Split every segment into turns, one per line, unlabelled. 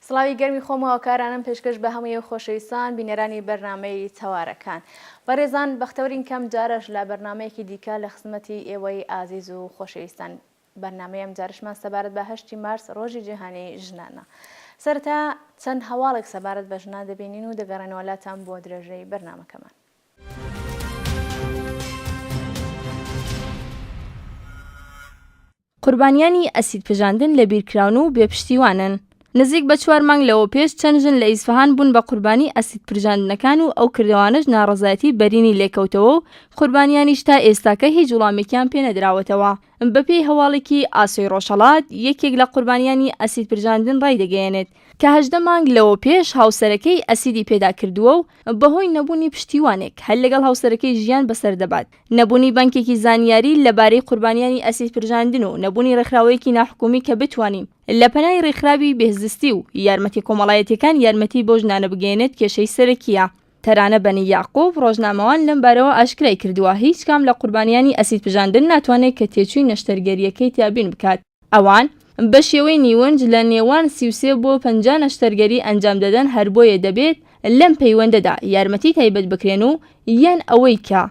سڵاوی گەرمی خۆمەوە کارانم پێشکەش بە هەموو خۆشەویستان بینەرانی بەرنامەی چاوارەکان. بەڕێزان بەختەوەرین کەم جارش لە بەرنمەیەکی دیکە لە خزمەتی ئێوەی ئازیز و خۆشەویستان. بەرنمەیەم جارشمان سەبارەت بە 8 مارس ڕۆژی جیهانی ژنانە. سەرەتا چەند هەواڵێک سەبارەت بە ژنان دەبینین و دەگەڕێنەوەلاتان بۆ درێژەی بەرنمەکەمان.
قوربانیانی ئەسید پژاندن لە بیرکراون و بێپشتیوانن. نزیک بە 4 مانگ لەوە پێش چەند ژن لە ئیسفەهان بوون بە قوربانی ئەسید پژاندنەکان و ئەو کردوانش ناڕەزایەتی بەرینی لێکەوتەوە و قوربانیانیش تا ئێستاکە هیچ وڵامێکیان پێ نەدراوەتەوە. بەپێی هەواڵێکی ئاسۆی ڕۆژهەڵات یەکێک لە قوربانیانی ئەسید پژاندن ڕایدەگەیەنێت کە 18 مانگ لەوە پێش هاوسەرەکەی ئەسیدی پێدا کردووە و بەهۆی نەبوونی پشتیوانێک هەر لەگەڵ هاوسەرەکەی ژیان بەسەر دەبات، نەبوونی بانکێکی زانیاری لەبارەی قوربانیانی ئەسید پژاندن و نەبوونی ڕێکخراوەیەکی ناحکومی کە بتوانین لە پەنای ڕێکخراوی بێزستی و یارمەتی کۆمەڵایەتیەکان یارمەتی بۆ ژنانە بگەێنێت کێشەی سەرەکیە. تەرانە بەنی یاعقوب ڕۆژنامەوان لەم بارەوە ئاشکرای کردووە هیچ کام لە قوربانیانی ئەسید پژاندن ناتوانێت کە تێچووی نەشتەرگەریەکەی تیابین بکات. ئەوان بە شێوەی نیوەنج لە نێوان 33 بۆ 50 نەشتەرگەری ئەنجام دەدەن، هەر بۆیە دەبێت لەم پەیوەندەدا یارمەتی تایبەت بکرێن و یان ئەوەی کە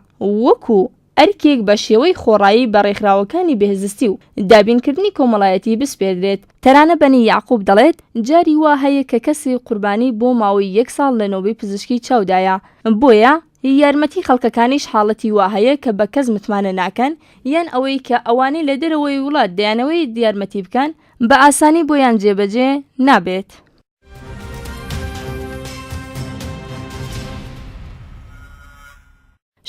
وەکو ئەرکێک بە شێوەی خۆڕایی بە ڕێکخراوەکانی بێزستی و دابینکردنی کۆمەڵایەتی بسپێردرێت. تەرانە بەنی یاعقوب دەڵێت جاری وا هەیە کە کەسی قوربانی بۆ ماوەی 1 ساڵ لە نۆبەی پزیشکی چاودایە، بۆیە یارمەتی خەڵکەکانیش حاڵەتی وا هەیە کە بە کەس متمانە ناکەن یان ئەوەی کە ئەوانەی لە دەرەوەی وڵات دەیانەوەی یارمەتی بکەن بە ئاسانی بۆیان جێبەجێ نابێت.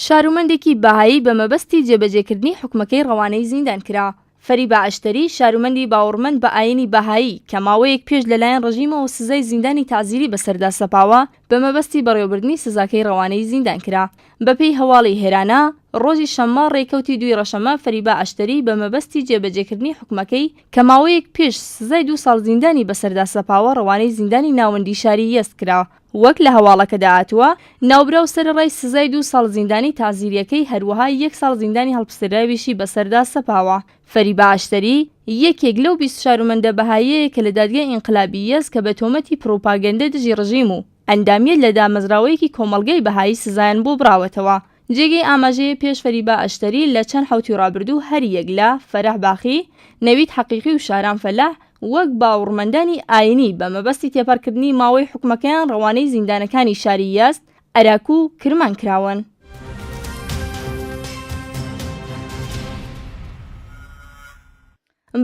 شارومەندێکی باهایی بە مەبەستی جێبەجێکردنی حکومەکەی ڕەوانەی زیندان کرا. فەریبا ئەشتەری شارومەندی باوەڕمەند بە ئاینی باهایی کە ماوەیەک پێش لەلایەن ڕژیمەوە سزای زیندانی تازیری بەسەردا سەپاوە بە مەبەستی بەڕێوەبردنی سزاکەی ڕەوانەی زیندان کرا. بەپێی هەواڵی هێرانە ڕۆژی شەممە ڕێکەوتی 2 ڕەشەمە فەریبا ئەشتەری بە مەبەستی جێبەجێکردنی حکومەکەی کە ماوەیەک پێش سزای 2 ساڵ زیندانی بەسەردا سەپاوە ڕەوانەی زیندانی ناوەندی شاری یەست کرا. وەک لە هەواڵەکەدا هاتووە ناوبراو سەرڕای سزای 2 ساڵ زیندانی تازیریەکەی هەروەها 1 ساڵ زیندانی هەڵبستراویشی بەسەردا سەپاوە. فەریبا ئەشتەری یەکێک لەو 20 شارومەندە بەهاییەیە کە لە دادگای ئینقلابی یەس کە بە تۆمەتی پرۆپاگەندە دژی ڕژیم و ئەندامیت لە دامەزراوەیەکی کۆمەڵگەی بەهایی سزایان بۆ براوەتەوە. جێگەی ئاماژەیە پێش فەریبا ئەشتەری لە چەند حوتی ڕابردوو هەر یەک لە فەرەح باخی، نەوید حەقیقی و شاران فەلاح وەک باوەڕمەندانی ئاینی بە مەبەستی تێپەڕکردنی ماوەی حکومەکەیان ڕەوانەی زیندانەکانی شاری یەست، عێراق و کرمان کراون.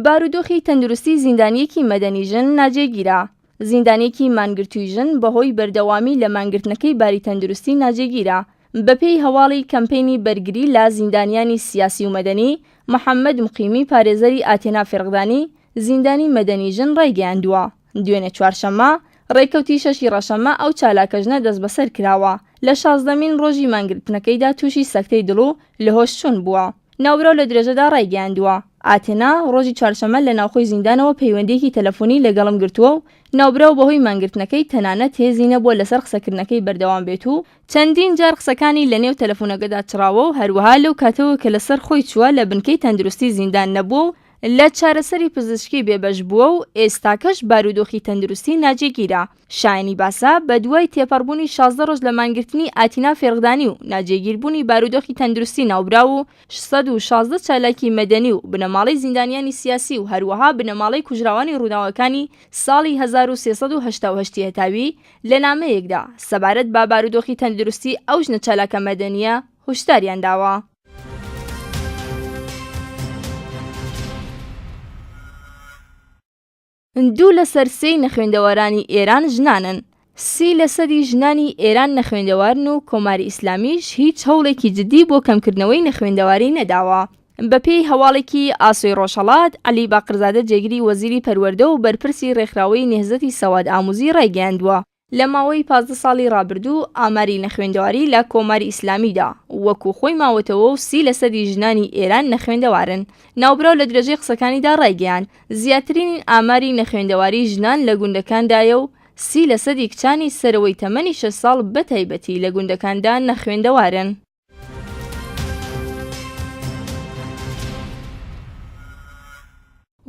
بارودۆخی تەندروستی زیندانیەکی مەدەنی ژن ناجێگیرە. زیندانیەکی مانگرتووی ژن بەهۆی بەردەوامی لە مانگرتنەکەی باری تەندروستی ناجێگیرە. بەپێی هەواڵی کەمپینی بەرگری لە زیندانیانی سیاسی و مەدەنی محەممەد مقیمی پارێزەری ئاتێنا فێرقدانی زیندانی مەدەنی ژن ڕایگەیاندووە. دوێنێ چوارشەممە ڕێکەوتی 6 ڕەشەمە ئەو چالاکەژنە دەست بەسەر کراوە لە 16مین ڕۆژی مانگرتنەکەیدا تووشی سەکتەی دڵ و لەهۆش چوون بووە. ناوبراو لە درێژەدا ڕایگەیاندووە. ئاتێنا ڕۆژی چوارشەمە لە ناوخۆی زیندانەوە پەیوەندیەکی تەلەفۆنی لەگەڵم گرتووە و ناوبراو بەهۆی مانگرتنەکەی تەنانەت هێزی نەبووە لەسەر قسەکردنەکەی بەردەوام بێت و چەندین جار قسەکانی لە نێو تەلەفۆنەکەدا چڕاوە و هەروەها لەو کاتەوە کە لەسەر خۆی چووە لە بنکەی تەندروستی زیندان نەبووە و لە چارەسەری پزیشکی بێبەش بووە و ئێستاکەش بارودۆخی تەندروستی ناجێگیرە. شایانی باسا بە دوای تێپەڕبوونی 16 ڕۆژ لە مانگرتنی ئاتینا فێرقدانی و ناجێگیربوونی بارودۆخی تەندروستی ناوبرا و 616 چالاکی مەدەنی و بنەماڵەی زیندانیانی سیاسی و هەروەها بنەماڵەی کوژراوانی ڕووداوەکانی ساڵی 1388 هەتاوی لە نامەیەکدا سەبارەت بە بارودۆخی تەندروستی ئەو ژنە چالاکە مەدەنیە هۆشداریان داوە. دوو لەسەر 3 نەخوێندەوارانی ئێران ژنانن. 30% ژنانی ئێران نەخوێندەوارن و کۆماری ئیسلامیش هیچ هەوڵێکی جدی بۆ کەمکردنەوەی نەخوێندەواری نەداوە. بەپێی هەواڵێکی ئاسۆی ڕۆژهەڵات عەلی باقرزادە جێگیری وەزیری پەروەردە و بەرپرسی ڕێکخراوەی نێهزەتی سەواد ئاموزی ڕایگەیاندووە لە ماوەی 15 ساڵی ڕابردوو ئاماری نەخوێندەواری لە کۆماری ئیسلامیدا وەکو خۆی ماوەتەوە و 30% ژنانی ئێران نەخوێندەوارن. ناوبراو لە درێژەی قسەکانیدا ڕایگەیاند زیاترین ئاماری نەخوێندەواری ژنان لە گوندەکاندایە و 30% کچانی سەرەوەی تەمەنی 6 ساڵ بەتایبەتی لە گوندەکاندا نەخوێندەوارن.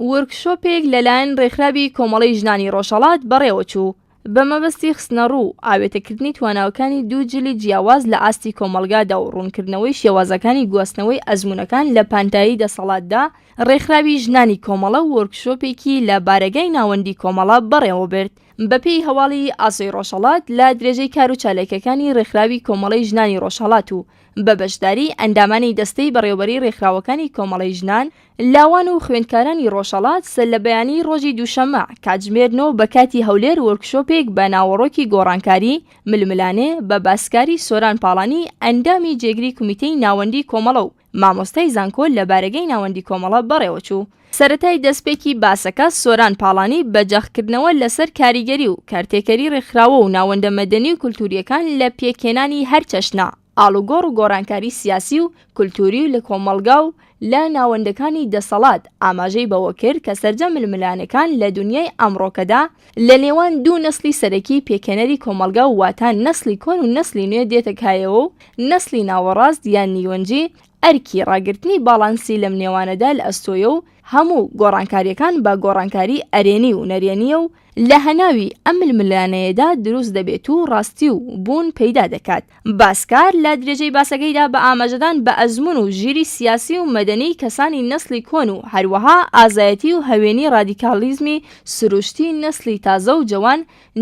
وەرکشۆپێک لەلایەن ڕێکخراوی کۆمەڵەی ژنانی ڕۆژهەڵات بەڕێوەچوو بە مەبەستی خستنەڕوو ئاوێتەکردنی تواناوەکانی دوو جلی جیاواز لە ئاستی کۆمەلگادا و ڕوونکردنەوەی شێوازەکانی گواستنەوەی ئەزموونەکان لە پانتایی دەسەڵاتدا. ڕێکخراوی ژنانی کۆمەڵە وەرکشۆپێکی لە بارگای ناوەندی کۆمەڵە بەڕێوە برد بەپێی هەواڵی ئاسۆی ڕۆژهەڵات لە درێژەی کار و چالاکیەکانی ڕێکخراوی کۆمەڵەی ژنانی ڕۆژهەڵات و بە بەشداری ئەندامانی دەستەی بەڕێوەبەری ڕێکخراوەکانی کۆمەڵەی ژنان، لاوان و خوێندکارانی ڕۆژهەڵات سەر لە بەیانی ڕۆژی دووشەممە کاتژمێرنەوە بە کاتی هەولێر وەرکشۆپێک بە ناوەڕۆکی گۆڕانکاری ململانێ بە باسکاری سۆران پاڵانی ئەندامی جێگری کومیتەی ناوەندی کۆمەڵە و مامۆستای زانکۆ لە بارگەی ناوەندی کۆمەڵە بەڕێوەچوو. سەرەتای دەستپێکی باسەکە سۆران پاڵانی بە جەخکردنەوە لەسەر کاریگەری و کارتێکەری ڕێکخراوە و ناوەندە مەدەنی و کولتوریەکان لە پێکهێنانی هەر چەشنە ئاڵوگۆڕ و گۆڕانکاری سیاسی و کولتوری و لە کۆمەلگا و لە ناوەندەکانی دەسەڵات ئاماژەی بەوە کرد کە سەرجەم ململانەکان لە دنیای ئەمڕۆکەدا لە نێوان دوو نەسلی سەرەکی پێکهێنەری کۆمەلگا و واتان نەسلی کۆن و نەسلی نوێ دێتە کایەوە و نەسلی ناوەڕاست یان نیوەنجی ئەرکی ڕاگررتنی باڵانسی لەم نێوانەدا لە ئەستۆیە و هەموو گۆڕانکاریەکان بە گۆڕانکاری ئەرێنی و نەرێنیە و لە هەناوی ئەم ململانەیەدا دروست دەبێت و ڕاستی و بوون پەیدا دەکات. باسکار لە درێژەی باسەکەیدا بە ئاماژەدان بە ئەزمون و ژیری سیاسی و مەدەنی کەسانی نەسلی کۆن و هەروەها ئازایەتی و هەوێنی ڕادیکالیزمی سروشتی نەسلی تازە و جوان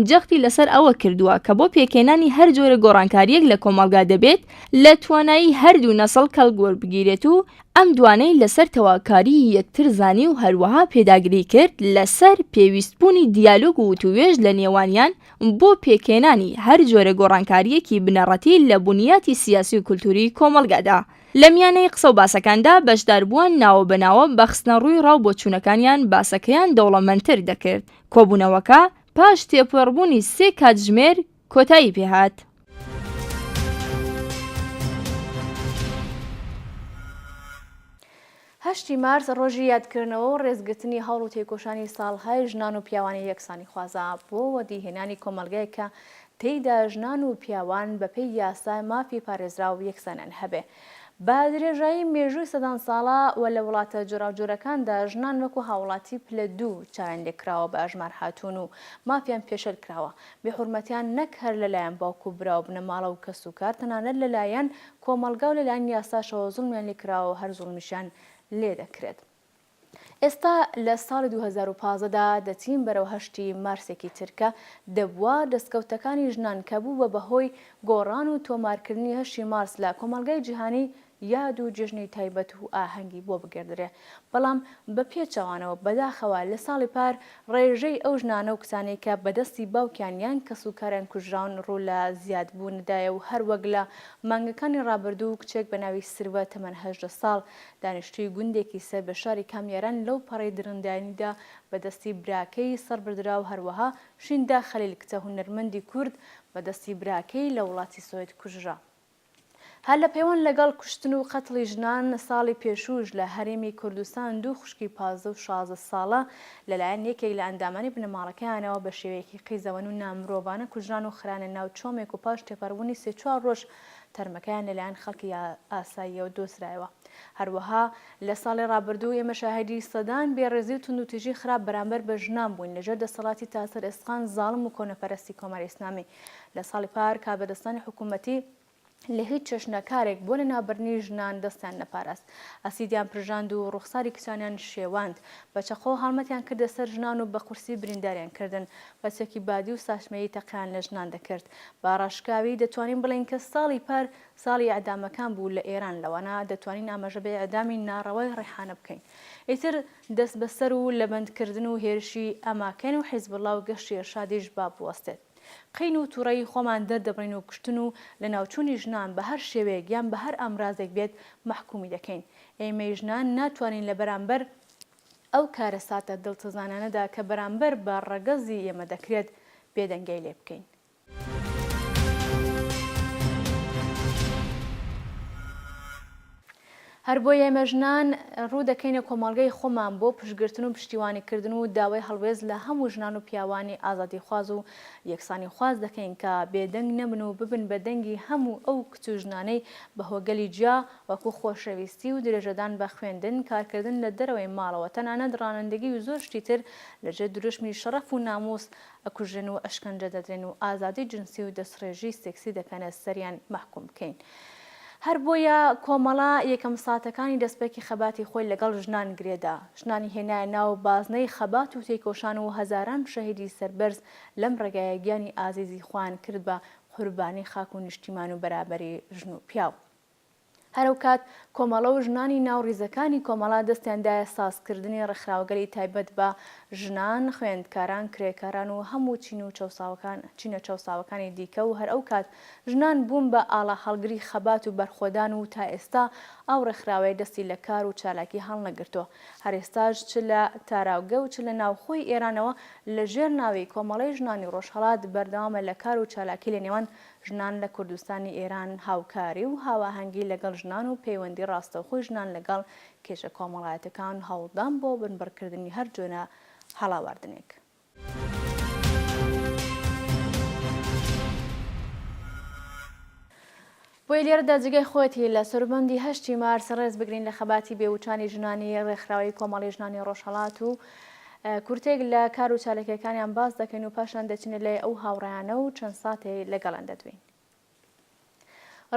جەختی لەسەر ئەوە کردووە کە بۆ پێکهێنانی هەر جۆرە گۆڕانکاریەک لە کۆمەلگا دەبێت لە توانایی هەردوو نەسڵ کەڵگوەر بگیرێت و ئەم دوانەی لەسەر تەواکاری یەکتر زانی و هەروەها پێداگری کرد لەسەر پێویستبوونی دیالۆگ و وتوێژ لە نێوانیان بۆ پێکهێنانی هەر جۆرە گۆڕانکاریەکی بنەڕەتی لە بنیاتی سیاسی و کولتوری کۆمەلگادا. لە میانەی قسە و باسەکاندا بەشداربووان ناوە بەناوە بە خستنەڕووی ڕاو بۆچوونەکانیان باسەکەیان دەوڵەمەندتر دەکرد. کۆبوونەوەکە پاش تێپەڕبوونی 3 کاتژمێر کۆتایی پێهات.
8 مارس ڕۆژی یادکردنەوە و ڕێزگرتنی هەوڵ و تێکۆشانی ساڵهای ژنان و پیاوانی یەکسانی خوازا بۆ وەدیهێنانی کۆمەلگایەکە تێیدا ژنان و پیاوان بەپێی یاسا مافی پارێزرا و یەکسانیان هەبێ. بە درێژایی مێژووی سەدان ساڵە و لە وڵاتە جۆراوجۆرەکاندا ژنان وەکو هاوڵاتی پلە دوو چاویان لێکراوە بە ئەژمار هاتوون و مافیان پێشەل کراوە. بێحورمەتیان نەک هەر لەلایەن باوکو و برا و بنەماڵە و کەس و کار تەنانەت لەلایەن کۆمەلگا و لەلایەن یاساشەوە زوڵمیان لێکراوە و هەر زوڵمیشیان لێ دەکرێت. ئێستا لە ساڵی 2015دا دەچین بەرەو 8 مارسێکی ترکە دەبووە دەستکەوتەکانی ژنان کە بوو بە بەهۆی گۆڕان و تۆمارکردنی 8 مارس لە کۆمەلگای جیهانی یاد و جژنی تایبەت و ئاهەنگی بۆ بگردرێ. بەڵام بە پێچەوانەوە بەداخەوە لە ساڵی پار ڕێژەی ئەو ژنانە و کسانەی کە بەدەستی باوکیان یان کەس و کاریان کوژراون ڕوو لە زیادبوونەدایە و هەروەک لە مانگەکانی ڕابردوو کچێک بە ناوی سروە تەمەن 18 ساڵ دانیشتووی گوندێکی سەر بە شاری کامیاران لەو پەڕەی درندانیدا بەدەستی براکەی سەربردرا و هەروەها شیندا خەلیل کچە هونەرمەندی کورد بەدەستی براکەی لە وڵاتی سۆوێت کوژرا. هەر لە پەیوەند لەگەڵ کوشتن و قەتڵی ژنان ساڵی پێشوش لە هەرێمی کوردستان دوو خوشکی 15 و 16 ساڵە لەلایەن یەکێک لە ئەندامانی بنەماڵەکەیانەوە بە شێوەیەکی قیزەوەن و نامرۆڤانە کوژران و خرانە ناو چۆمێک و پاش تێپەڕبوونی 3-4 ڕۆژ تەرمەکەیان لەلایەن خەڵکی ئاساییەوە دۆزرایەوە. هەروەها لە ساڵی ڕابردوو ئێمە شاهێدی سەدان بێڕێزی و توندوتیژی خراپ بەرامبەر بە ژنان بووین لەژێر دەسەڵاتی تاسر ئێسقان زاڵم و کۆنەپەرستی کۆماری ئیسلامی. لە ساڵی پار کابەدەستانی حکوومەتی لە هیچ چەشنەکارێک بۆ لە نابردنی ژنان دەستیان نەپاراست. ئەسیدیان پرژاند و ڕوخساری کچانیان شێواند. بە چەقۆ هەڵمەتیان کردە سەر ژنان و بە قورسی برینداریان کردن. بەچێکی بادی و ساشمەیی تەقیان لە ژنان دەکرد. بە ڕاشکاوی دەتوانین بڵین کە ساڵی پار ساڵی ئەعدامەکان بوو لە ئێران لەوانە دەتوانین ئاماژە بە ئەعدامی ناڕەوای ڕێحانە بکەین. ئیتر دەست بەسەر و لەبەندکردن و هێرشی ئەماکەن و حیزبڵڵا و گەشتی ئێرشادیش با بوەستێت. قین و تووڕەی خۆمان دەردەبڕین و کوشتن و لە ناوچوونی ژنان بە هەر شێوەیەک یان بە هەر ئەمرازێک بێت مەحکومی دەکەین. ئێمەی ژنان ناتوانین لە بەرامبەر ئەو کارە ساتە دڵتەزانانەدا کە بەرامبەر بە ڕەگەزی ئێمە دەکرێت بێدەنگای لێ بکەین. هەر بۆ ئێمە ژنان ڕوو دەکەینە کۆمەڵگەی خۆمان بۆ پشتگرتن و پشتیوانیکردن و داوای هەڵوێز لە هەموو ژنان و پیاوانی ئازادیخواز و یەکسانی خواز دەکەین کە بێدەنگ نەبن و ببن بە دەنگی هەموو ئەو کچ و ژنانەی بەهۆگەلی جیا وەکو خۆشەویستی و درێژەدان بە خوێندن کارکردن لە دەرەوەی ماڵەوە تەنانەت ڕانندگی و زۆر شتی تر لەجێ دروشمی شەڕەف و ناموس ئەکوژن و ئەشکەنجە دەدرێن و ئازادی جنسی و دەستڕێژی سێکسی دەکەنە سەریان مەحکوم بکەین. هەر بۆیە کۆمەڵا یەکەم ساتەکانی دەستپێکی خەباتی خۆی لەگەڵ ژنان گرێدا. ژنانی هێنایە ناو بازنەی خەبات و تێکۆشان و هەزاران شەهیدی سەربەرز لەم ڕێگایە گیانی ئازیزی خوان کرد بە قوربانی خاک و نیشتیمان و بەرابەری ژن و پیاو. هەرو کات کۆمەڵە و ژنانی ناوڕیزەکانی کۆمەڵا دەستیاندایە سازکردنی ڕێکخراوەگەری تایبەت بە ژنان، خوێندکاران، کرێکاران و هەموو چینە چەوساوەکانی دیکە و هەر ئەو کات ژنان بوون بە ئاڵا هەڵگری خەبات و بەرخۆدان و تا ئێستا ئەو ڕێکخراوەی دەستی لە کار و چالاکی هەڵنەگرتووە. هەر ئێستاش چ لە تاراوگە و چ لە ناوخۆی ئێرانەوە لە ژێر ناوی کۆمەڵەی ژنانی ڕۆژهەڵات بەردەوامە لە کار و چالاکی لە نێوان ژنان لە کوردستانی ئێران هاوکاری و هاواهەنگی لەگەڵ ژنان و پەیوەندی ڕاستەوخۆی ژنان لەگەڵ کێشە کۆمەڵایەتەکان هەوڵدان بۆ بنبڕکردنی هەر جۆنە هەڵاواردنێک. بۆی لێرەدا جگەی خۆتی لە سەربەندی 8 مارس ڕێز بگرین لە خەباتی بێوچانی ژنانی ڕێکخراوەی کۆمەڵی ژنانی ڕۆژهەڵات و کورتێک لە کار و چالەکیەکانیان باس دەکەین و پاشان دەچینە لای ئەو هاوڕێیانە و چەند ساتێ لەگەڵان دەدوین.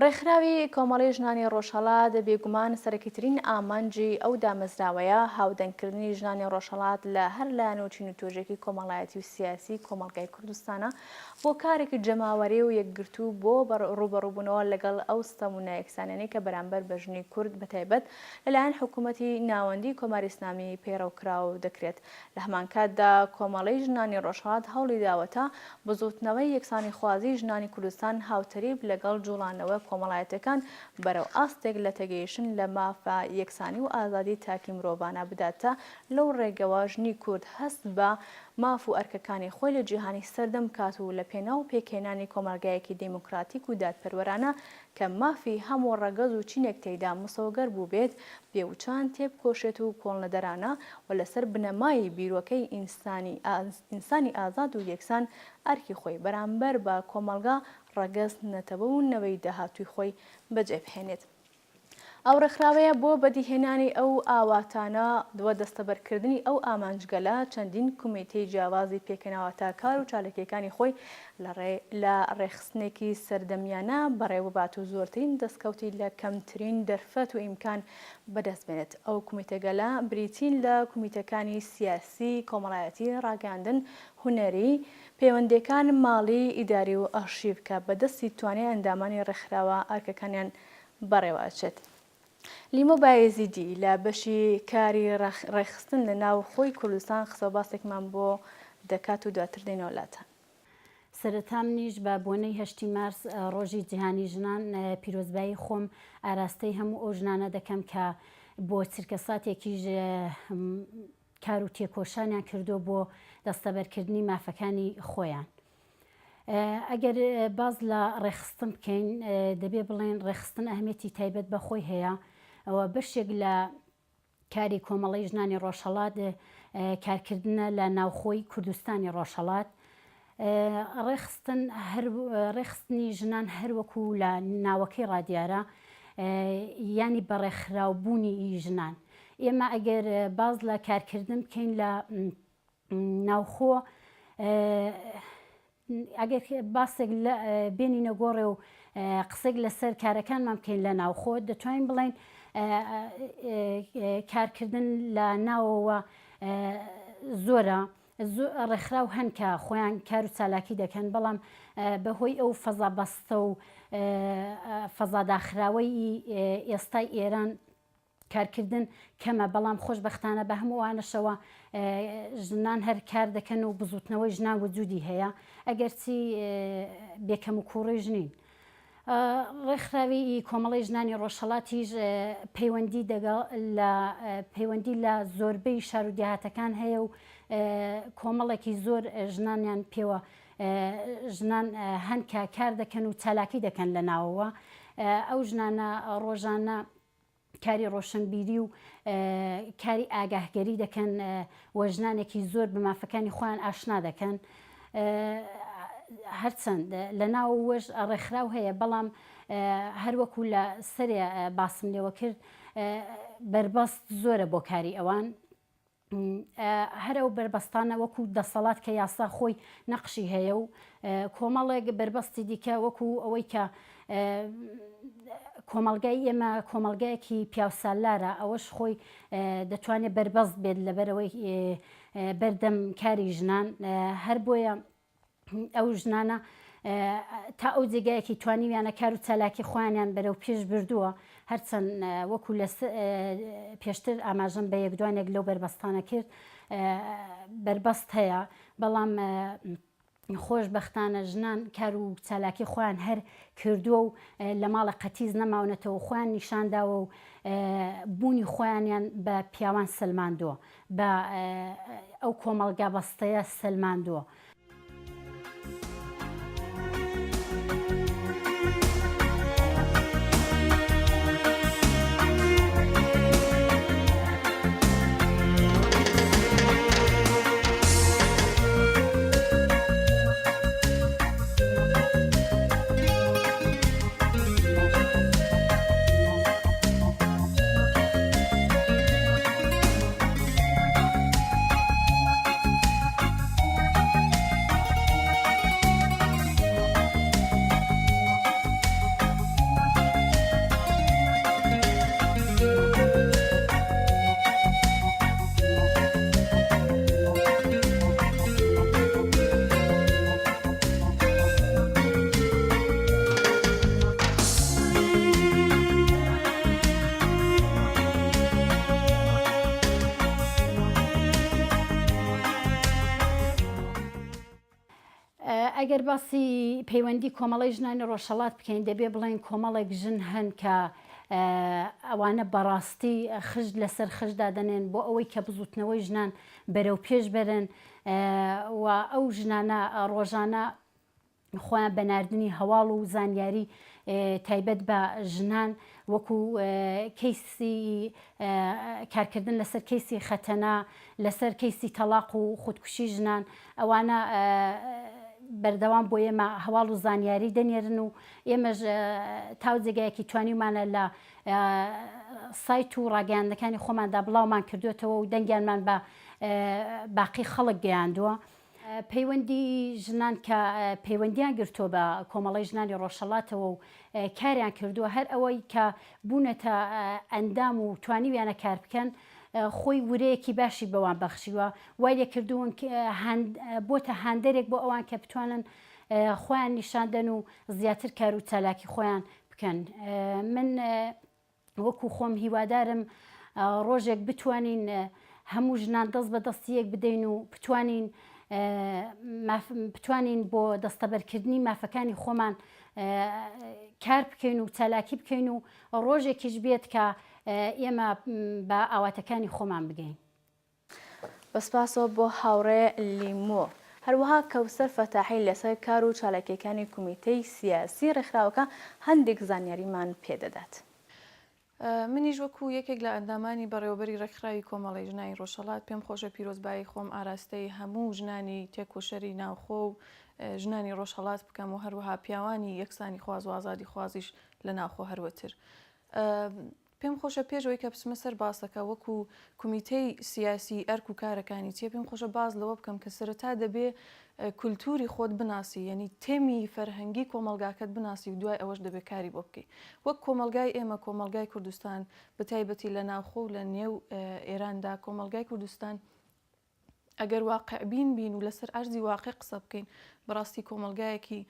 ڕێکخراوی کۆمەڵی ژنانی ڕۆژهەڵات بێگومان سەرەکیترین ئامانجی ئەو دامەزراوەیە هاودەنگکردنی ژنانی ڕۆژهەڵات لە هەر لایەن و چین و تۆژێکی کۆمەڵایەتی و سیاسی کۆمەڵگەی کوردستانە بۆ کارێکی جەماوەری و یەکگرتوو بۆ ڕوبەڕووبوونەوە لەگەڵ ئەو ستەم و نایەکسانیانەی کە بەرامبەر بە ژنی کورد بەتایبەت لەلایەن حکوومەتی ناوەندی کۆماری ئیسلامی پێڕەوکراو دەکرێت. لە هەمان کاتدا کۆمەڵەی ژنانی ڕۆژهەڵات هەوڵی داوەتە بزوتنەوەی یەکسانی خوازی ژنانی کوردستان هاوتەریب لەگەڵ جوڵانەوە کۆمەڵایەتەکان بەرەو ئاستێک لە تەگەیشتن لە مافە یەکسانی و ئازادی تاکی مرۆڤانە بداتە لەو ڕێگەوە ژنی کورد هەست بە ماف و ئەرکەکانی خۆی لە جیهانی سەردەم کات و لە پێناو پێکهێنانی کۆمەلگایەکی دموکراتیک و دادپەروەرانە کە مافی هەموو ڕەگەز و چینێک تێیدا مسەوگەر بوو بێت بێوچان تێبکۆشێت و کۆڵنەدەرانە و لەسەر بنەمای بیرۆکەی ئینسانی ئازاد و یەکسان ئەرکی خۆی بەرامبەر بە کۆمەلگا ڕەگەز نەتەوە و نەوەی داهاتووی خۆی بەجێبهێنێت. ئەو ڕێکخراوەیە بۆ بەدیهێنانی ئەو ئاواتانە وە دەستەبەرکردنی ئەو ئامانجگەلە چەندین کومیتەی جیاوازی پێکەناوە تا کار و چالەکیەکانی خۆی لە ڕێخستنێکی سەردەمیانە بەڕێوەبات و زۆرترین دەستکەوتی لە کەمترین دەرفەت و ئیمکان بەدەستبێنێت. ئەو کومیتەگەلە بریتین لە کومیتەکانی سیاسی، کۆمەڵایەتی، ڕاگەاندن، هونەری، پەیوەندیەکان ماڵی، ئیداری و ئەرشیڤ کە بەدەستی توانای ئەندامانی ڕێکخراوە ئەرکەکانیان بەڕێوەچێت. لیمۆ بایزیدی لە بەشی کاری ڕێخستن لە ناو خۆی کوردستان قسە باسێکمان بۆ دەکات و دواتر دێنەوەلاتان.
سەرەتا منیش بە بۆنەی 8 مارس ڕۆژی جیهانی ژنان پیرۆزبایی خۆم ئاراستەی هەموو ئەو ژنانە دەکەم کە بۆ چرکە ساتێکیش کار و تێکۆشانیان کردو بۆ دەستەبەرکردنی مافەکانی خۆیان. ئەگەر باز لە ڕێخستن بکەین دەبێ بڵێن ڕێخستن ئەهمێتی تایبەت بە خۆی هەیە. ئەوە بەشێک لە کاری کۆمەڵەی ژنانی ڕۆژهەڵات کارکردنە لە ناوخۆی کوردستانی ڕۆژهەڵات. ڕێخستنی ژنان هەروەکو لە ناوەکەی ڕادیارە ینی بە ڕێکخراوبوونی ژنان. ئێمە ئەگەر باز لە کارکردن بکەین لە ناوخۆ ئەگەر باسێک بێنینە گۆڕێ و قسێک لەسەر کارەکانمان بکەین لە ناوخۆ دەتوانین بڵێن کارکردن لە ناوەوە زۆرە ڕێکخراو هەن کە خۆیان کار و چالاکی دەکەن بەڵام بەهۆی ئەو فەزا بەستە و فەزاداخراوەی ئێستای ئێران کارکردن کەمە بەڵام خۆشبەختانە بە هەمووانەشەوە ژنان هەر کار دەکەن و بزوتنەوەی ژنان وجودی هەیە ئەگەرچی بێکەم و کوڕی ژنین. ڕێکخراوی کۆمەڵی ژنانی ڕۆژهەڵاتیش پەیوەندی لە زۆربەی شار و دیهاتەکان هەیە و کۆمەڵێکی زۆر ژنانیان پێوە ژنان هەن کە کار دەکەن و چالاکی دەکەن لە ناوەوە. ئەو ژنانە ڕۆژانە کاری ڕۆشنبیری و کاری ئاگاهگەری دەکەن و ژنانێکی زۆر بە مافەکانی خۆیان ئاشنا دەکەن. هەرچەند لە ناو وەش ڕێکخراو هەیە بەڵام هەروەکو لە سەرێ باسم لێوە کرد بربەست زۆرە بۆ کاری ئەوان. هەر ئەو بربەستانە وەکو دەسەڵات کە یاسا خۆی نەقشی هەیە و کۆمەڵێک بربەستی دیکە وەکو ئەوەی کە کۆمەلگای ئێمە کۆمەلگایەکی پیاوسالارە ئەوەش خۆی دەتوانێت بربەست بێت لەبەرەوەی بەردەم کاری ژنان. هەر بۆیە ئەو ژنانە تا ئەو جێگایەکی توانیویانە کار و چالاکی خۆیانیان بەرەو پێش بردووە هەرچەند وەکو لە پێشتر ئاماژەم بە یەکدوانێک لەو بربەستانە کرد بربەست هەیە بەڵام خۆشبەختانە ژنان کار و چالاکی خۆیان هەر کردووە و لە ماڵە قەتیز نەماونەتەوە خۆیان نیشانداوە و بوونی خۆیانیان بە پیاوان سلماندووە بە ئەو کۆمەڵگا بەستەیە سلماندووە. ئەگەر باسی پەیوەندی کۆمەڵی ژنانی ڕۆژهەڵات بکەین دەبێ بڵێن کۆمەڵێک ژن هەن کە ئەوانە بەڕاستی خشت لەسەر خشتدا دەنێن بۆ ئەوەی کە بزوتنەوەی ژنان بەرەو پێش بەرن و ئەو ژنانە ڕۆژانە خۆیان بە ناردنی هەواڵ و زانیاری تایبەت بە ژنان وەکو کەیسی کارکردن لەسەر کەیسی خەتەنا لەسەر کەیسی تەلاق و خودکوشی ژنان ئەوانە بەردەوام بۆ ئێمە هەواڵ و زانیاری دەنێرن و ئێمەش تاو جێگایەکی توانیمانە لە سایت و ڕاگەیاندەکانی خۆماندا بڵاومان کردوێتەوە و دەنگیانمان بە باقی خەڵک گەیاندووە. پەیوەندی ژنان کە پەیوەندیان گرتووە بە کۆمەڵی ژنانی ڕۆژهەڵاتەوە و کاریان کردووە هەر ئەوەی کە بوونەتە ئەندام و توانیویانە کار بکەن خۆی ورەیەکی باشی بەوان بەخشیوە وای لێ کردوون بۆتە هاندەرێک بۆ ئەوان کە بتوانن خۆیان نیشاندەن و زیاتر کار و چالاکی خۆیان بکەن. من وەکو خۆم هیوادارم ڕۆژێک بتوانین هەموو ژنان دەست بە دەستیەک بدەین و بتوانین بۆ دەستەبەرکردنی مافەکانی خۆمان کار بکەین و چالاکی بکەین و ڕۆژێکیش بێت کە ئێمە بە ئاواتەکانی خۆمان بگەین.
بەسپاسەوە بۆ هاوڕێ لیمۆ. هەروەها کەوسەر فەتاحی لەسەر کار و چالاکیەکانی کۆمیتەی سیاسی ڕێکخراوەکە هەندێک زانیاریمان پێدەدات.
منیش وەکو یەکێک لە ئەندامانی بەڕێوەبەری ڕێکخراوی کۆمەڵی ژنانی ڕۆژهەڵات پێم خۆشە پیرۆزبایی خۆم ئاراستەی هەموو ژنانی تێکۆشەری ناوخۆ و ژنانی ڕۆژهەڵات بکەم و هەروەها پیاوانی یەکسانی خواز و ئازادی خوازیش لە ناوخۆ هەروەتر. پێم خۆشە پێشەوەی کە بچمە سەر باسەکە وەکو کۆمیتەی سیاسی ئەرک و کارەکانی چیە پێم خۆشە باز لەوە بکەم کە سەرەتا دەبێ کولتوری خۆت بناسی یعنی تێمی فەرهەنگی کۆمەلگاکەت بناسی و دوای ئەوەش دەبێت کاری بۆ بکەیت. وەک کۆمەلگای ئێمە کۆمەلگای کوردستان بەتایبەتی لە ناوخۆ و لە نێو ئێراندا کۆمەلگای کوردستان ئەگەر واقعبین بین و لەسەر ئەرزی واقع قسە بکەین بەڕاستی کۆمەلگایەکی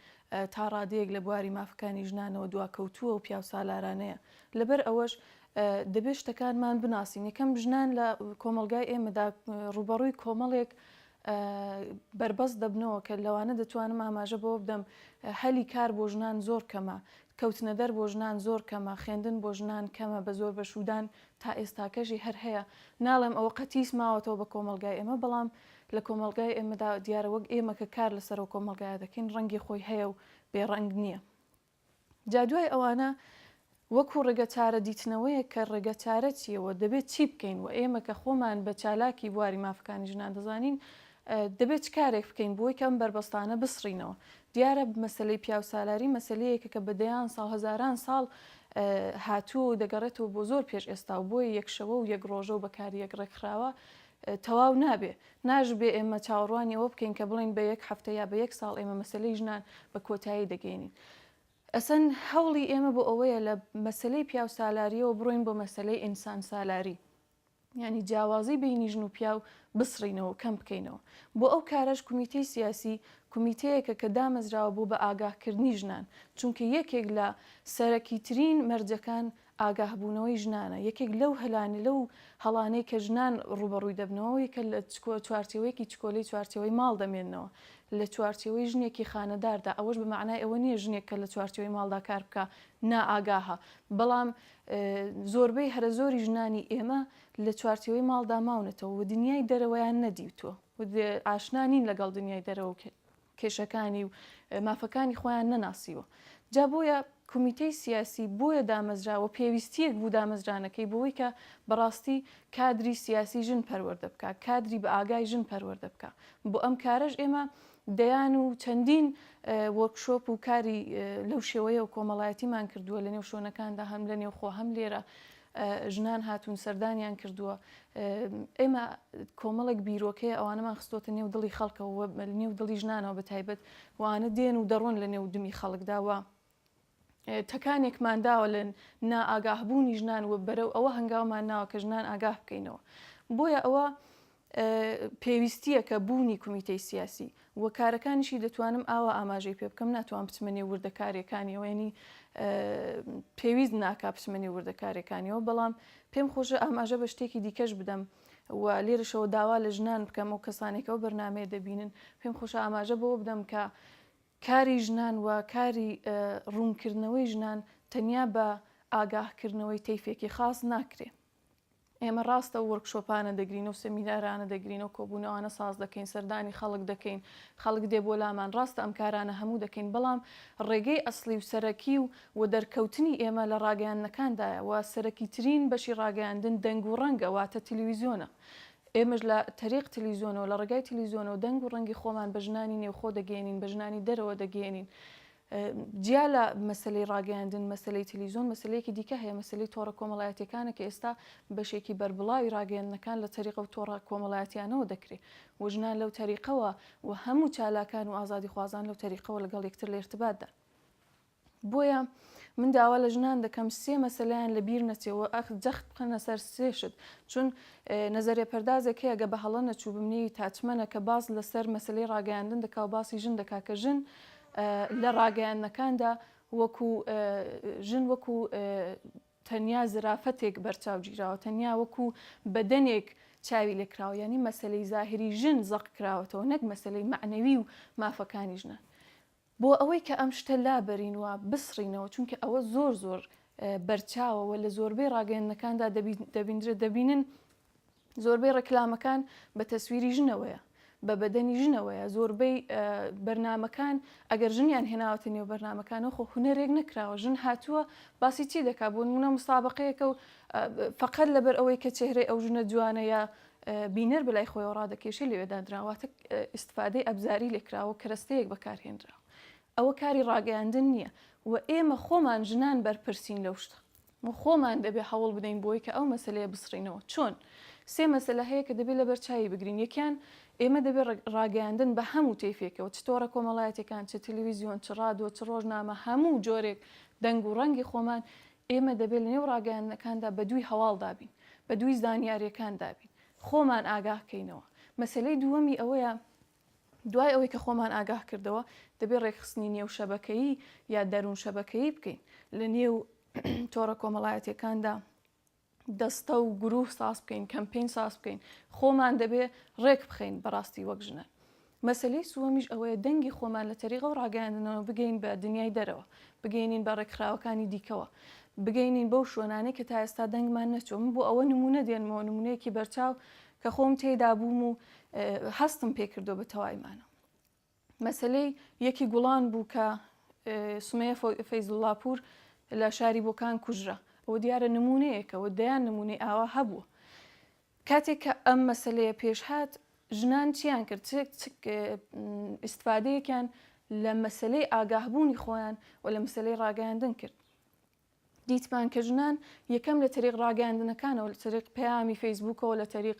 تا ڕادەیەک لە بواری مافەکانی ژنانەوە دواکەوتووە و پیاو سالارانەیە. لەبەر ئەوەش دەبێت شتەکانمان بناسین. یەکەم ژنان لە کۆمەلگای ئێمەدا ڕوبەڕووی کۆمەڵێک بربەست دەبنەوە کە لەوانە دەتوانم ئاماژە بۆ بدەم هەلی کار بۆ ژنان زۆر کەمە، کەوتنە دەر بۆ ژنان زۆر کەمە، خوێندن بۆ ژنان کەمە بە زۆر بەشودان تا ئێستاکەژی هەر هەیە. ناڵێم ئەوە قەتیس ماوەتەوە بە کۆمەلگای ئێمە بەڵام لە کۆمەلگای ئێمەدا دیارە وەک ئێمە کە کار لەسەرەوە کۆمەلگایە دەکەین ڕەنگی خۆی هەیە و بێڕەنگ نییە. جا دوای ئەوانە وەکو ڕێگە چارە دیتنەوەیە کە ڕێگە چارە چیەوە دەبێت چی بکەین و ئێمە کە خۆمان بە چالاکی بواری مافەکانی ژنان دەزانین دەبێت چ کارێک بکەین بۆی کەم بربەستانە بسڕینەوە. دیارە مەسلەی پیاو سالاری مەسلەیەکە کە بەدەیان ساڵ هەزاران ساڵ هاتووە و دەگەڕێتەوە بۆ زۆر پێش ئێستا و بۆی یەکشەوە و یەک ڕۆژە و بەکاری یەک ڕێکخراوە تەواو نابێ ناژبێ ئێمە چاوەڕوانی ئەوە بکەین کە بڵین بە یەک هەفتە یا بە یەک ساڵ ئێمە مەسلەی ژنان بە کۆتایی دەگەینین. ئەسەن هەوڵی ئێمە بۆ ئەوەیە لە مەسلەی پیاو سالاریەوە بڕۆین بۆ مەسلەی ئینسان سالاری، یعنی جیاوازی بینی ژن و پیاو بسڕینەوە کەم بکەینەوە. بۆ ئەو کارەش کمیتەی سیاسی کمیتەیەکە کە دامەزراوە بوو بە ئاگاهکردنی ژنان، چونکە یەکێک لە سەرەکیترین مەرجەکان ئاگاهبوونەوەی ژنانە. یەکێک لەو هەلانە لەو هەڵانەی کە ژنان ڕوبەڕووی دەبنەوەی کە لە چوارچێوەیەکی چکۆلەی چوارچێوەی ماڵ دەمێننەوە لە چوارچێوەی ژنێکی خانەداردا. ئەوەش بە معنای ئەوە نییە ژنێک کە لە چوارچێوەی ماڵدا کار بکە نائاگاهە، بەڵام زۆربەی هەرە زۆری ژنانی ئێمە لە چوارچێوەی ماڵدا ماونەتەوە و دنیای دەرەوەیان نەدیوتووە و ئاشنانین لەگەڵ دنیای دەرەوە کێشەکانی و مافەکانی خۆیان نەناسیوە. جا بۆیە کمیتەی سیاسی بۆیە دامەزراوە پێویستیەک بوو دامەزرانەکەی بۆی کە بەڕاستی کادری سیاسی ژن پەروەردە بکە، کادری بە ئاگای ژن پەروەردە بکە. بۆ ئەم کارەش ئێمە دەیان و چەندین وەرکشۆپ و کاری لەو شێوەیە و کۆمەڵایەتیمان کردووە لە نێو شوێنەکاندا هەم لە نێو خۆ هەم لێرە ژنان هاتوون سەردانیان کردووە. ئێمە کۆمەڵێک بیرۆکەیە ئەوانەمان خستۆتە نێو دڵی خەڵکەوە نێو دڵی ژنانەوە بەتایبەت وانە دێن و دەڕۆن لە نێو دمی خەڵکداوە تەکانێکمانداوە لە نائاگاهبوونی ژنان و بەرەو ئەوە هەنگاومان ناوە کە ژنان ئاگاه بکەینەوە. بۆیە ئەوە پێویستیە کە بوونی کمیتەی سیاسی وە کارەکانیشی دەتوانم ئاوا ئاماژەی پێ بکەم ناتوان بچمە نێو وردەکاریەکانیەوە، ینی پێویست ناکا بچمە نێو وردەکاریەکانیەوە، بەڵام پێم خۆشە ئاماژە بە شتێکی دیکەش بدەم و لێرەشەوە داوا لە ژنان بکەم و کەسانێکەوە بەرنامەیە دەبینن پێم خۆشە ئاماژە بەوە بدەم کە کاری ژنان و کاری ڕوونکردنەوەی ژنان تەنیا بە ئاگاهکردنەوەی تەیفێکی خاص ناکرێ. ئێمە ڕاستە وەرکشۆپانە دەگرین و سەمینارانە دەگرین و کۆبوونەوانە ساز دەکەین، سەردانی خەڵک دەکەین، خەڵک دێ بۆ لامان، ڕاستە ئەم کارانە هەموو دەکەین، بەڵام ڕێگەی ئەسلی و سەرەکی و دەرکەوتنی ئێمە لە ڕاگەیاندنەکاندایە و سەرەکیترین بەشی ڕاگەیاندن دەنگ و ڕەنگە واتە تەلەڤیزیۆنە. ئێمەش لە تەریق تەلەڤیزیۆنەوە لە ڕێگای تەلەڤیزیۆنەوە دەنگ و ڕەنگی خۆمان بە ژنانی نێوخۆ دەگەێنین، بە ژنانی دەرەوە دەگەێنین. جیا لە مەسلەی ڕاگەیاندن مەسلەی تەلەڤیزیۆن مەسلەیەکی دیکە هەیە، مەسلەی تۆڕە کۆمەڵایەتیەکانە کە ئێستا بەشێکی بەربڵاوی ڕاگەیاندنەکان لە تەریقە و تۆڕە کۆمەڵایەتیانەوە دەکرێت و ژنان لەو تەریقەوە و هەموو چالاکان و ئازادی خوازان لەو تەریقەوە لەگەڵ یەکتر لە ارتباطدا. بۆیە من داوا لە ژنان دەکەم سێ مەسەلەیان لە بیر نەچێەوە جەخت بخەنە سەر سێشت، چون نەزەریە پەردازێک هەیە گە بە هەڵە نەچوو بمنی تاچمەنە کە باز لەسەر مەسلەی ڕاگەیاندن دەکا و باسی ژن دەکا کە ژن لە ڕاگەیاندنەکاندا وەکو ژن وەکو تەنیا زرافەتێک بەرچاو گیراوە، تەنیا وەکو بەدەنێک چاوی لێکراوە، ینی مەسلەی زاهری ژن زەق کراوەتەوە نەک مەسلەی معنەوی و مافەکانی ژنان. بۆ ئەوەی کە ئەم شتە لابەرین و بسڕینەوە، چونکە ئەوە زۆر بەرچاوەوە لە زۆربەی ڕاگەیاندنەکاندا دەبینن زۆربەی ڕێکلامەکان بە تەسویری ژنەوەیە، بە بەدەنی ژنەوەیە، زۆربەی بەرنامەکان ئەگەر ژنیان هێناوەتە نێو بەرنامەکانەوە خۆ هونەرێک نەکراوە، ژن هاتووە باسی چی دەکات بۆ نمونە مسابقەیەکە و فقط لەبەر ئەوەی کە چێهرەی ئەو ژنە جوانە یا بینەر بەلای خۆیەوە ڕادەکێشی لێوێدا دراواتە ئیستفادەی ئەبزاری لێکراوە کەرەستەیەک بەکارهێنراوە. ئەوە کاری ڕاگەیاندن نییە و ئێمە خۆمان ژنان بەرپرسین لەو شتە و خۆمان دەبێ هەوڵ بدەین بۆی کە ئەو مەسەلەیە بسڕینەوە. چۆن؟ سێ مەسەلە هەیە کە دەبێت لەبەر چاوی بگرین. یەکیان ئێمە دەبێت ڕاگەیاندن بە هەموو تەیفێکەوە، چ تۆڕە کۆمەڵایەتەکان، چ تەلەڤیزیۆن، چ ڕادیۆ، چ ڕۆژنامە، هەموو جۆرێک دەنگ و ڕەنگی خۆمان ئێمە دەبێت لە نێو ڕاگەیاندنەکاندا بە دووی هەواڵ دابین، بە دووی زانیاریەکان دابین، خۆمان ئاگاهکەینەوە. مەسەلەی دووەمی ئەوەیە دوای ئەوەی کە خۆمان ئاگاه کردەوە دەبێت ڕێکخستنی نێو شەبەکەیی یا دەروون شەبەکەیی بکەین لە نێو تۆڕە کۆمەڵایەتیەکاندا دەستە و گروه ساز بکەین، کەمپین ساز بکەین، خۆمان دەبێت ڕێک بخەین بەڕاستی وەک ژنان. مەسەلەی سووەمیش ئەوەیە دەنگی خۆمان لە تەریقە و ڕاگەیاندنەوە بگەین بە دنیای دەرەوە، بگەینین بە ڕێکخراوەکانی دیکەوە، بگەینین بەو شوێنانەی کە تا ئێستا دەنگمان نەچوو. من بۆ ئەوە نمونە دێنمەوە، نمونەیەکی بەرچاو کە خۆم تێدا بووم و هەستم پێکردو بە تەوایمانە. مەسەلەی یەکی گوڵان بوو کە سومەیە فەیزوڵڵاپور لە شاری بۆکان کوژرا ئەوە دیارە نمونەیەکەوە دەیان نمونەی ئاوا هەبووە. کاتێک کە ئەم مەسلەیە پێشهات ژنان چیان کرد ئیستفادەیەکیان لە مەسلەی ئاگاهبوونی خۆیان و لە مەسلەی ڕاگەاندن کرد. دیتمان کە ژنان یەکەم لە تەریق ڕاگەاندنەکانەوە لە تەریق پەیامی فەیسبووکەوە لە تەریق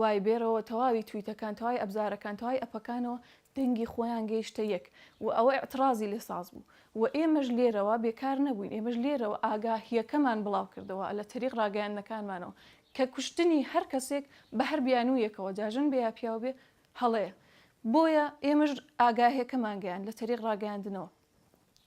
وایبێرەوە تەواوی تویتەکان تەواوی ئەبزارەکان تەواوی ئەپەکانەوە دەنگی خۆیان گەیشتە یەک و ئەوە ئەترازی لێ ساز بوو و ئێمەش لێرەوە بێکار نەبووین ئێمەش لێرەوە ئاگاهیەکەمان بڵاو کردەوە لە تەریق ڕاگەاندنەکانمانەوە کە کوشتنی هەر کەسێک بە هەر بیانوویەکەوە جاژن بێ یا پیاو بێ هەڵەیە بۆیە ئێمەش ئاگاهەکەمان گەیان لە تەریق ڕاگەاندنەوە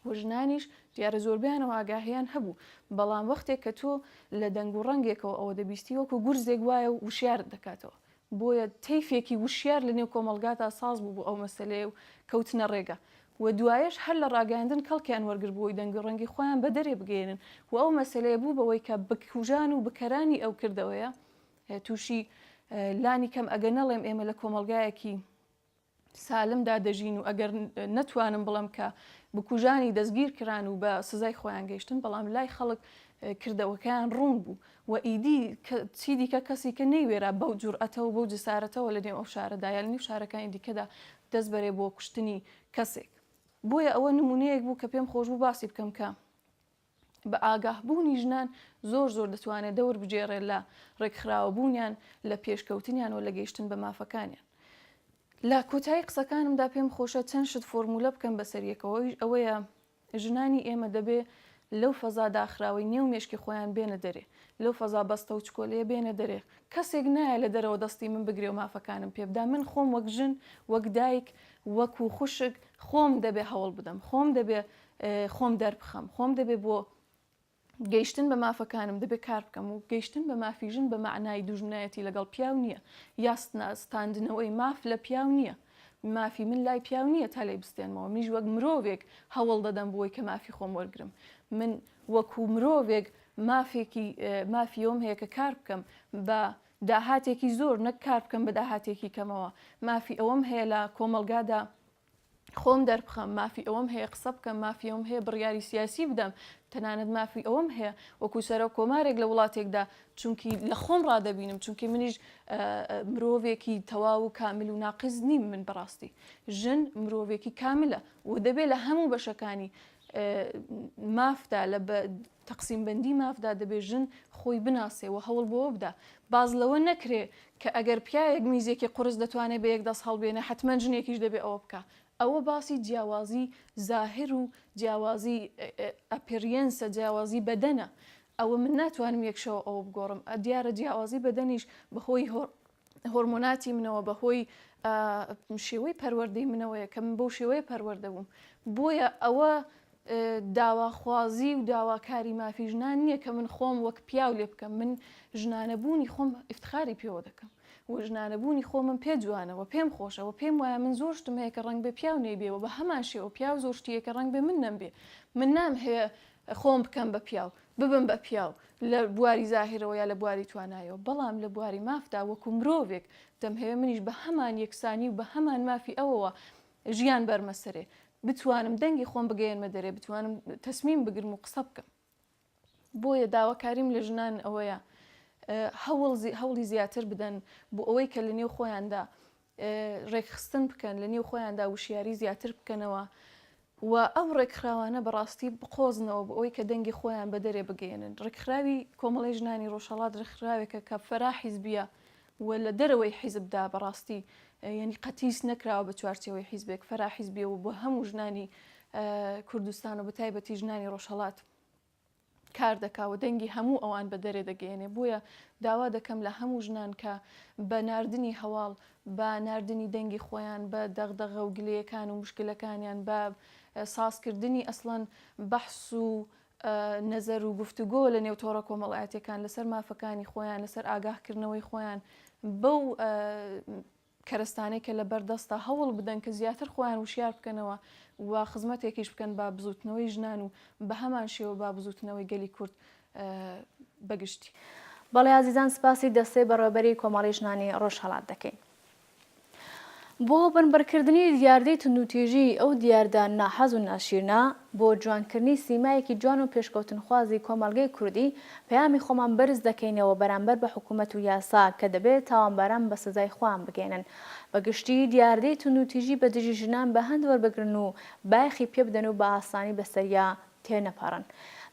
و ژنانیش دیارە زۆربیانەوە ئاگاهیان هەبوو بەڵام وەختێک کە تۆ لە دەنگ و ڕەنگێکەوە ئەوە دەبیستی وەکو گورزێک وایە و وشیارت دەکاتەوە بۆیە تەیفێکی وشیار لە نێو کۆمەلگاتا ساز بوو بۆ ئەو مەسلەیە و کەوتنە ڕێگە و دوایش هەر لە ڕاگەاندن کەڵکیان وەرگر بووی دەنگ و ڕەنگی خۆیان بە دەرێ بگەێنن و ئەو مەسلەیە بوو بەوەی کە بکوژان و بکەرانی ئەو کردەوەیە تووشی لانی کەم ئەگە نەڵێم ئێمە لە کۆمەلگایەکی سالمدا دەژین و ئەگەر نەتوانم بڵم کە بکوژانی دەستگیر کران و بە سزای خۆیان گەیشتن بەڵام لای خەڵک کردەوەکەیان ڕوون بوو و ئیدی چی دیکە کەسی کە نەیوێرا بەو جورئەتەوە بەو جسارەتەوە لە نێو ئەو شارەدا یا لە نێو شارەکانی دیکەدا دەست بەرێ بۆ کوشتنی کەسێک بۆیە ئەوە نمونەیەک بوو کە پێم خۆش بوو باسی بکەم کە بە ئاگاهبوونی ژنان زۆر دەتوانێت دەور بجێڕێت لە ڕێکخراوەبوونیان لە پێشکەوتنیان و لە گەیشتن بە مافەکانیان. لە کۆتایی قسەکانمدا پێم خۆشە چەند شت فۆرمولە بکەم بەسەریەکەوە ئەوەیە ژنانی ئێمە دەبێ لەو فەزا داخراوی نێو مێشکی خۆیان بێنە دەرێ لەو فەزا بەستە و چکۆلەیە بێنە دەرێ کەسێک نایە لە دەرەوە دەستی من بگرێ و مافەکانم پێ بدا من خۆم وەک ژن وەک دایک وەکو خوشک خۆم دەبێ هەوڵ بدەم خۆم دەبێ خۆم دەربخەم خۆم دەبێ بۆ گەیشتن بە مافەکانم دەبێت کار بکەم و گەیشتن بە مافیژن بە معنای دوژمنایەتی لەگەڵ پیاو نییە یاستانستاندنەوەی ماف لە پیاو نییە مافی من لای پیاو نییە تا لای بستێنمەوە منیش وەک مرۆڤێک هەوڵ دەدەم بۆی کە مافی خۆم وەرگرم من وەکو مرۆڤێک مافیۆم هەیە کە کار بکەم بە داهاتێکی زۆر نەک کار بکەم بە داهاتێکی کەمەوە مافی ئەوەم هەیە لە کۆمەلگادا خۆم دەربخەم مافی ئەوەم هەیە قسە بکەم مافی ئەوم هەیە بڕیاری سیاسی بدەم تەنانەت مافی ئەوەم هەیە وەکو سەرە کۆمارێک لە وڵاتێکدا چونکی لە خۆم ڕادەبینم چونکی منیش مرۆڤێکی تەواو و کامل و ناقز نیم من بەڕاستی ژن مرۆڤێکی کاملە و دەبێت لە هەموو بەشەکانی مافدا لە تەقسیم بەندی مافدا دەبێت ژن خۆی بناسێ و هەوڵ بۆ بدا باز لەوە نەکرێ کە ئەگەر پیاەک میزێکی قورس دەتوانێت بە یەک دەست هەڵبێنە حتمما ژنێکیش دەبێت ئەوە بکە ئەوە باسی جیاوازی زاهر و جیاوازی ئەپریەنسە جیاوازی بەدەنە ئەوە من ناتوانم یەکشەوە ئەوە بگۆڕم دیارە جیاوازی بەدەنیش بەهۆی هۆرمۆناتی منەوە بەهۆی شێوەی پەروەردەی منەوەیە کە من بەو شێوەیە پەروەردە بووم بۆیە ئەوە داواخوازی و داواکاری مافی ژنان نییە کە من خۆم وەک پیاو لێ بکەم من ژنانەبوونی خۆم ئیفتخاری پێوە دەکەم و ژنانەبوونی خۆمم پێ جوانەوە پێم خۆشەوە پێم وایە من زۆر شتم هەیە کە ڕەنگ بێ پیاو نەیبێەوە بە هەمان شێوە پیاو زۆر شتیە کە ڕەنگ بێ من نەمبێ من نام هەیە خۆم بکەم بە پیاو ببم بە پیاو لە بواری زاهرەوە یا لە بواری توانایەوە بەڵام لە بواری مافدا وەکو مرۆڤێک دەم هەیە منیش بە هەمان یەکسانی و بە هەمان مافی ئەوەوە ژیان بەرمەسەرێ بتوانم دەنگی خۆم بگەێنمە دەرێ بتوانم تەسمیم بگرم و قسە بکەم بۆیە داواکاریم لە ژنان ئەوەیە هەوڵی زیاتر بدەن بۆ ئەوەی کە لە نێو خۆیاندا ڕێکخستن بکەن لە نێو خۆیاندا وشیاری زیاتر بکەنەوە و ئەو ڕێکخراوانە بەڕاستی بقۆزنەوە بۆ ئەوەی کە دەنگی خۆیان بە دەرێ بگەێنن ڕێکخراوی کۆمەڵی ژنانی ڕۆژهەڵات ڕێکخراوێکە کە فەرا حیزبیە و لە دەرەوەی حیزبدا بەڕاستی یعنی قەتیس نەکراوە بە چوارچێوەی حیزبێک فەرا حیزبیە و بۆ هەموو ژنانی کوردستان و بەتایبەتی ژنانی ڕۆژهەڵات کار دەکاوە دەنگی هەموو ئەوان بە دەرێ دەگەێنێ بۆیە داوا دەکەم لە هەموو ژنان کە بە ناردنی هەواڵ بە ناردنی دەنگی خۆیان بە دەغدەغە و گلەیەکان و مشکلەکانیان بە سازکردنی ئەسڵەن بەحس و نەزەر و گفتوگۆ لە نێو تۆڕە کۆمەڵایەتەکان لەسەر مافەکانی خۆیان لەسەر ئاگاهکردنەوەی خۆیان بەو کەرەستانەی کە لە بەردەستە هەوڵ بدەن کە زیاتر خۆیان وشیار بکەنەوە و خزمەتێکیش بکەن با بزوتنەوەی ژنان و بە هەمان شێوە با بزوتنەوەی گەلی کورد بەگشتی.
بەڵێ عزیزان سپاسی دەستەی بەڕێوەبەری کۆمەڵی ژنانی ڕۆژهەڵات دەکەین. بۆ بنبەرکردنی دیاردەی تونوتیژی ئەو دیاردە ناحەز و ناشیرنا بۆ جوانکردنی سیمایەکی جوان و پێشکەوتنخوازی کۆمەڵگەی کوردی پەیامی خۆمان بەرز دەکەینەوە بەرامبەر بە حکوومەت و یاسا کە دەبێت تاوانباران بە سزای خۆیان بگەێنن بەگشتی دیاردەی تونوتیژی بە دژی ژنان بە هەند وەربگرن و بایەخی پێ بدەن و بە ئاسانی بەسەریا تێنەپەڕن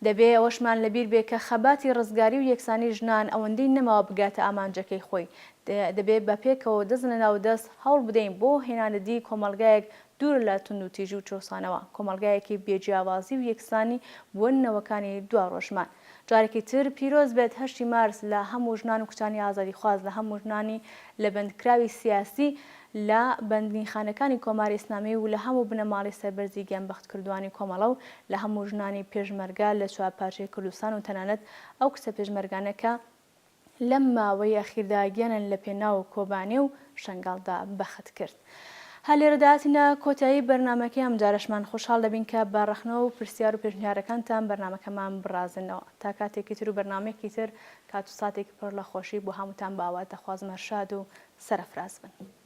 دەبێ ئەوەشمان لەبیر بێ کە خەباتی ڕزگاری و یەکسانی ژنان ئەوەندەی نەماوە بگاتە ئامانجەکەی خۆی دەبێت بە پێکەوە دەست لە ناو دەست هەوڵ بدەین بۆ هێنانەدی کۆمەڵگایەک دوور لە تونوتیژی و چۆسانەوە کۆمەڵگایەکی بێجیاوازی و یەکسانی بوونەوەکانی دوا ڕۆژمان جارێکی تر پیرۆز بێت 8 مارس لە هەموو ژنان و کچانی ئازادی خواز لە هەموو ژنانی لە بەندکراوی سیاسی لە بەندنیخانەکانی کۆماری ئیسلامی و لە هەموو بنەماڵی سەربەرزی گیانبەخت کردوانی کۆمەڵە و لە هەموو ژنانی پێشمەرگە لە چوارپارچەی کوردستان و تەنانەت ئەو کچە پێشمەرگانەکە لەم ماوەی ئەخیردا گیانن لە پێناو کۆبانێ و شنگالدا بەخت کرد. هەلێرەداهاتینە کۆتایی بەرنمەکەی ئەم جارەشمان خۆشحاڵ دەبین کە باڕەخنەوە و پرسیار و پێشنیارەکانتان بەرنمەکەمان بڕازنەوە تا کاتێکی تر و بەرنمەیەکی تر کات و ساتێکی پڕ لە خۆشی بۆ هەمووتان باوات دەخوازمە شاد و سەرفراز بن.